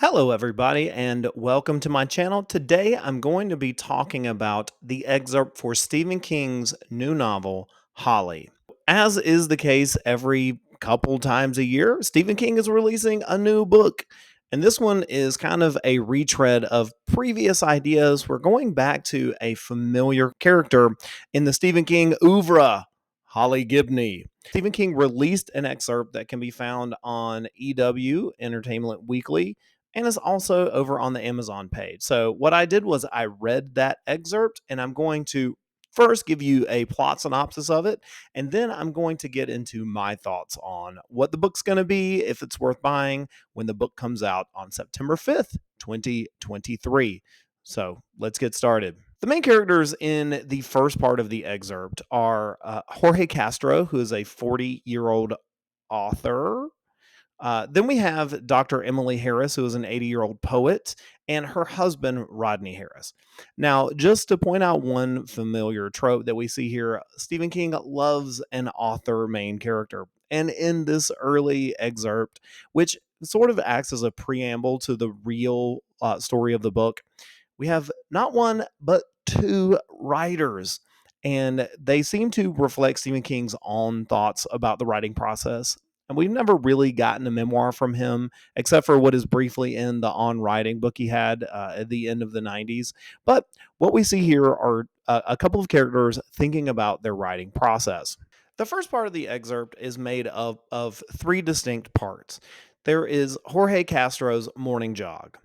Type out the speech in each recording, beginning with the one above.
Hello, everybody, and welcome to my channel. Today, I'm going to be talking about the excerpt for Stephen King's new novel, Holly. As is the case every couple times a year, Stephen King is releasing a new book. And this one is kind of a retread of previous ideas. We're going back to a familiar character in the Stephen King oeuvre, Holly Gibney. Stephen King released an excerpt that can be found on EW, Entertainment Weekly, and is also over on the Amazon page. So, what I did was I read that excerpt, and I'm going to first give you a plot synopsis of it, and then I'm going to get into my thoughts on what the book's going to be, if it's worth buying, when the book comes out on September 5th, 2023. So, let's get started. The main characters in the first part of the excerpt are Jorge Castro, who is a 40-year-old author. Then we have Dr. Emily Harris, who is an 80-year-old poet, and her husband, Rodney Harris. Now, just to point out one familiar trope that we see here, Stephen King loves an author main character. And in this early excerpt, which sort of acts as a preamble to the real story of the book, we have not one, but two writers. And they seem to reflect Stephen King's own thoughts about the writing process. And we've never really gotten a memoir from him, except for what is briefly in the On Writing book he had at the end of the 90s. But what we see here are a couple of characters thinking about their writing process. The first part of the excerpt is made of three distinct parts. There is Jorge Castro's Morning Jog.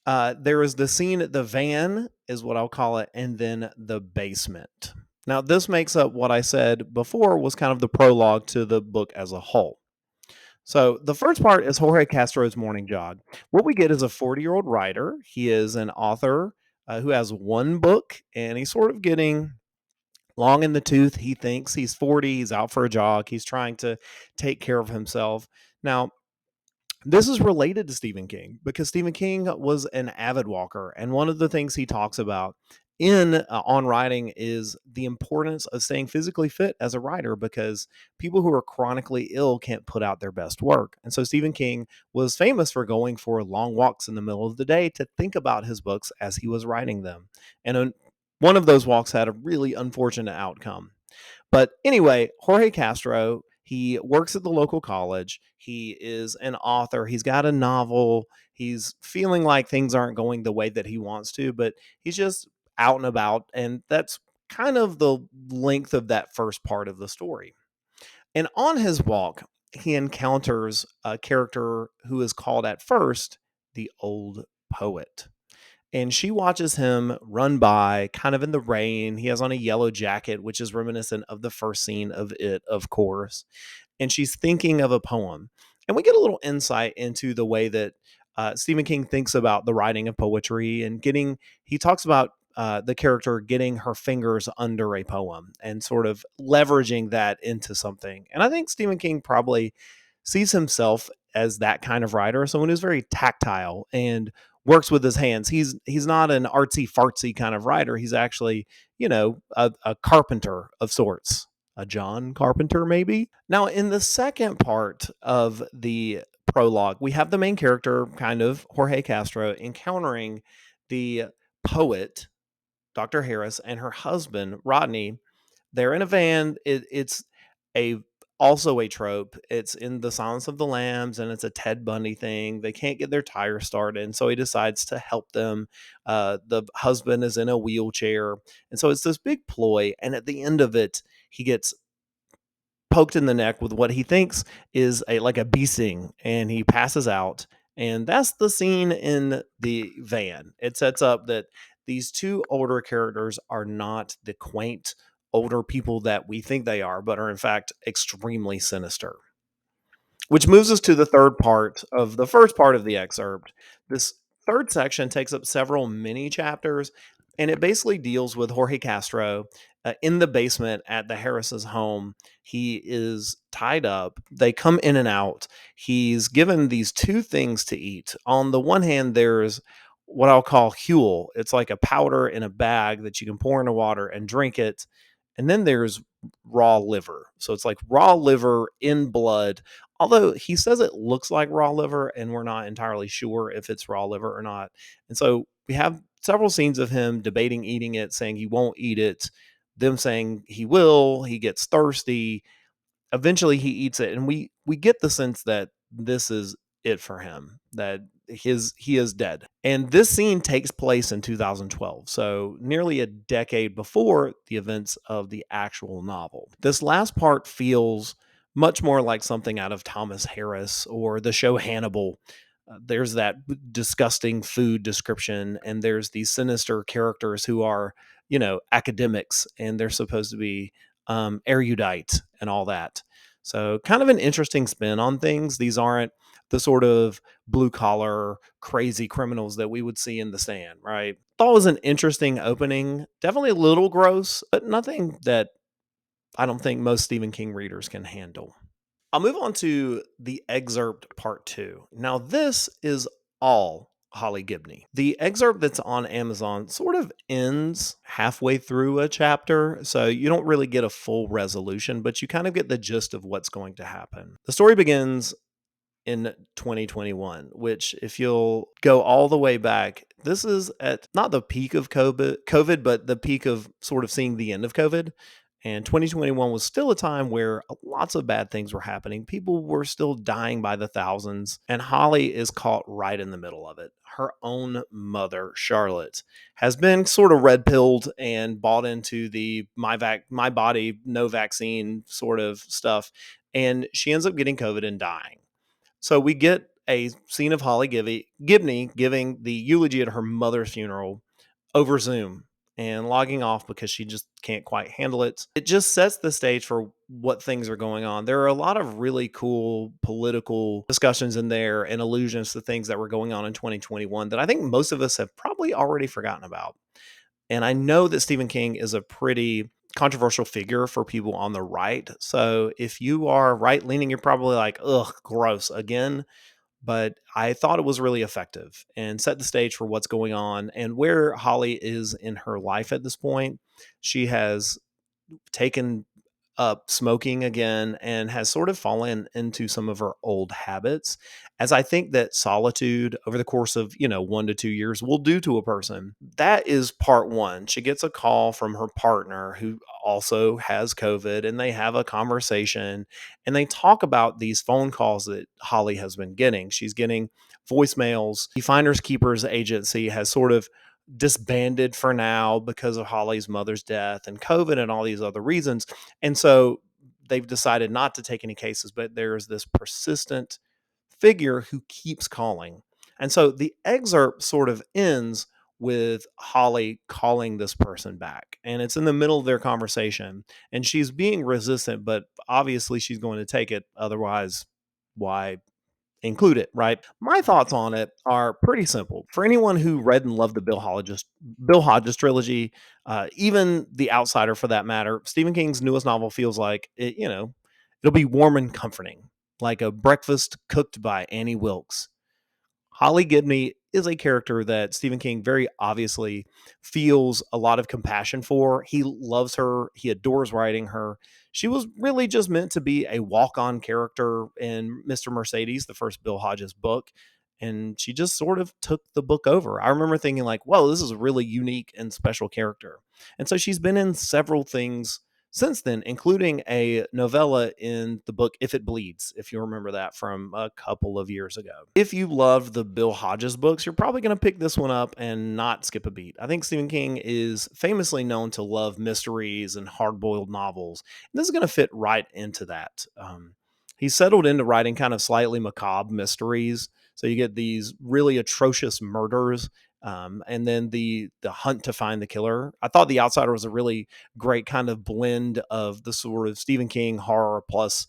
There is the scene, the van is what I'll call it, and then the basement. Now, this makes up what I said before was kind of the prologue to the book as a whole. So, the first part is Jorge Castro's Morning Jog. What we get is a 40-year-old writer. He is an author who has one book, and he's sort of getting long in the tooth. He thinks he's 40, he's out for a jog, he's trying to take care of himself. Now, this is related to Stephen King because Stephen King was an avid walker. And one of the things he talks about in on writing is the importance of staying physically fit as a writer because people who are chronically ill can't put out their best work. And so Stephen King was famous for going for long walks in the middle of the day to think about his books as he was writing them. And one of those walks had a really unfortunate outcome. But anyway, Jorge Castro, he works at the local college. He is an author. He's got a novel. He's feeling like things aren't going the way that he wants to, but he's just out and about. And that's kind of the length of that first part of the story. And on his walk, he encounters a character who is called at first the old poet, and she watches him run by kind of in the rain. He has on a yellow jacket, which is reminiscent of the first scene of it, of course. And she's thinking of a poem. And we get a little insight into the way that Stephen King thinks about the writing of poetry and he talks about the character getting her fingers under a poem and sort of leveraging that into something. And I think Stephen King probably sees himself as that kind of writer, someone who's very tactile and works with his hands. He's not an artsy fartsy kind of writer. He's actually, a carpenter of sorts. A John Carpenter, maybe. Now, in the second part of the prologue, we have the main character, kind of Jorge Castro, encountering the poet, Dr. Harris, and her husband, Rodney. They're in a van. It's a also a trope. It's in The Silence of the Lambs, and it's a Ted Bundy thing. They can't get their tire started, and so he decides to help them. The husband is in a wheelchair, and so it's this big ploy. And at the end of it, he gets poked in the neck with what he thinks is a bee sting, and he passes out. And that's the scene in the van. It sets up that these two older characters are not the quaint older people that we think they are, but are in fact extremely sinister. Which moves us to the third part of the first part of the excerpt. This third section takes up several mini chapters, and it basically deals with Jorge Castro in the basement at the Harris's home. He is tied up. They come in and out. He's given these two things to eat. On the one hand, there's what I'll call Huel. It's like a powder in a bag that you can pour into water and drink it. And then there's raw liver. So it's like raw liver in blood. Although he says it looks like raw liver, and we're not entirely sure if it's raw liver or not. And so we have several scenes of him debating eating it, saying he won't eat it, them saying he will, he gets thirsty. Eventually he eats it, and we get the sense that this is it for him, that he is dead. And this scene takes place in 2012, so nearly a decade before the events of the actual novel. This last part feels much more like something out of Thomas Harris or the show Hannibal. There's that disgusting food description, and there's these sinister characters who are, academics, and they're supposed to be erudite and all that. So, kind of an interesting spin on things. These aren't the sort of blue collar, crazy criminals that we would see in The Stand, right? Thought it was an interesting opening. Definitely a little gross, but nothing that I don't think most Stephen King readers can handle. I'll move on to the excerpt part two. Now, this is all Holly Gibney. The excerpt that's on Amazon sort of ends halfway through a chapter, so you don't really get a full resolution, but you kind of get the gist of what's going to happen. The story begins in 2021, which, if you'll go all the way back, this is at not the peak of COVID, but the peak of sort of seeing the end of COVID. And 2021 was still a time where lots of bad things were happening. People were still dying by the thousands. And Holly is caught right in the middle of it. Her own mother, Charlotte, has been sort of red pilled and bought into the my body, no vaccine sort of stuff. And she ends up getting COVID and dying. So we get a scene of Holly Gibney giving the eulogy at her mother's funeral over Zoom and logging off because she just can't quite handle it. It just sets the stage for what things are going on. There are a lot of really cool political discussions in there and allusions to things that were going on in 2021 that I think most of us have probably already forgotten about. And I know that Stephen King is a pretty controversial figure for people on the right. So if you are right leaning, you're probably like, ugh, gross again. But I thought it was really effective and set the stage for what's going on and where Holly is in her life at this point. She has taken up smoking again and has sort of fallen into some of her old habits, as I think that solitude over the course of 1 to 2 years will do to a person. That is part one. She gets a call from her partner who also has COVID, and they have a conversation, and they talk about these phone calls that Holly has been getting. She's getting voicemails. The Finders Keepers agency has sort of disbanded for now because of Holly's mother's death and COVID and all these other reasons. And so they've decided not to take any cases, but there's this persistent figure who keeps calling. And so the excerpt sort of ends with Holly calling this person back. And it's in the middle of their conversation. And she's being resistant, but obviously she's going to take it. Otherwise, why include it, right? My thoughts on it are pretty simple. For anyone who read and loved the Bill Hodges trilogy, even The Outsider for that matter, Stephen King's newest novel feels like it'll be warm and comforting, like a breakfast cooked by Annie Wilkes. Holly Gibney is a character that Stephen King very obviously feels a lot of compassion for. He loves her. He adores writing her. She was really just meant to be a walk-on character in Mr. Mercedes, the first Bill Hodges book. And she just sort of took the book over. I remember thinking like, whoa, this is a really unique and special character. And so she's been in several things since then, including a novella in the book If It Bleeds, if you remember that from a couple of years ago. If you love the Bill Hodges books, you're probably going to pick this one up and not skip a beat. I think Stephen King is famously known to love mysteries and hard-boiled novels. And this is going to fit right into that. He's settled into writing kind of slightly macabre mysteries. So you get these really atrocious murders, and then the hunt to find the killer. I thought The Outsider was a really great kind of blend of the sort of Stephen King horror plus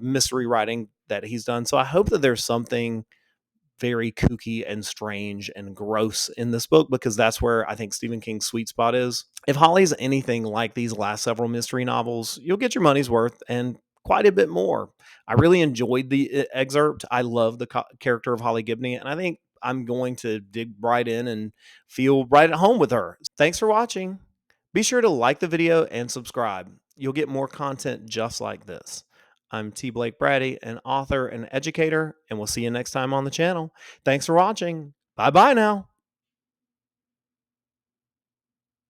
mystery writing that he's done. So I hope that there's something very kooky and strange and gross in this book, because that's where I think Stephen King's sweet spot is. If Holly's anything like these last several mystery novels, you'll get your money's worth and quite a bit more. I really enjoyed the excerpt. I love the character of Holly Gibney, and I think I'm going to dig right in and feel right at home with her. Thanks for watching. Be sure to like the video and subscribe. you'll get more content just like this. I'm T. Blake Brady, an author and educator, and we'll see you next time on the channel. Thanks for watching. Bye bye now.